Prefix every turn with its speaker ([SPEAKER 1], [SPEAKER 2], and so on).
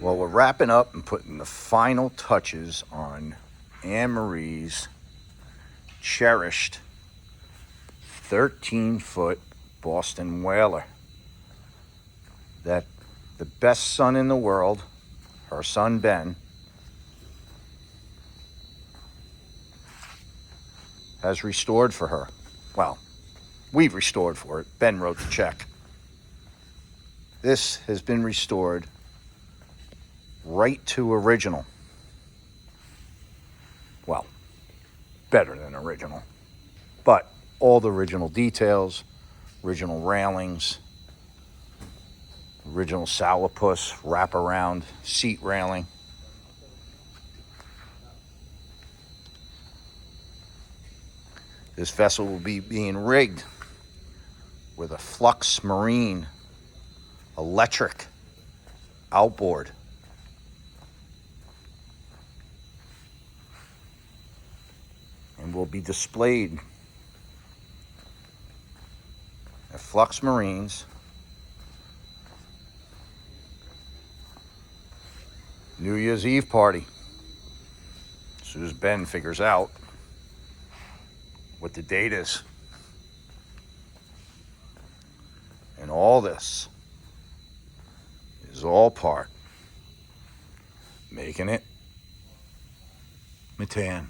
[SPEAKER 1] Well, we're wrapping up and putting the final touches on Anne-Marie's cherished 13-foot Boston whaler. That the best son in the world, her son Ben, has restored for her. Well, we've restored for it. Ben wrote the check. This has been restored right to original. Well, better than original. But all the original details, original railings, original Sourpuss wraparound seat railing. This vessel will be being rigged with a Flux Marine electric outboard. And will be displayed at Flux Marine's New Year's Eve party. As soon as Ben figures out what the date is. And all this is all part making it Metan.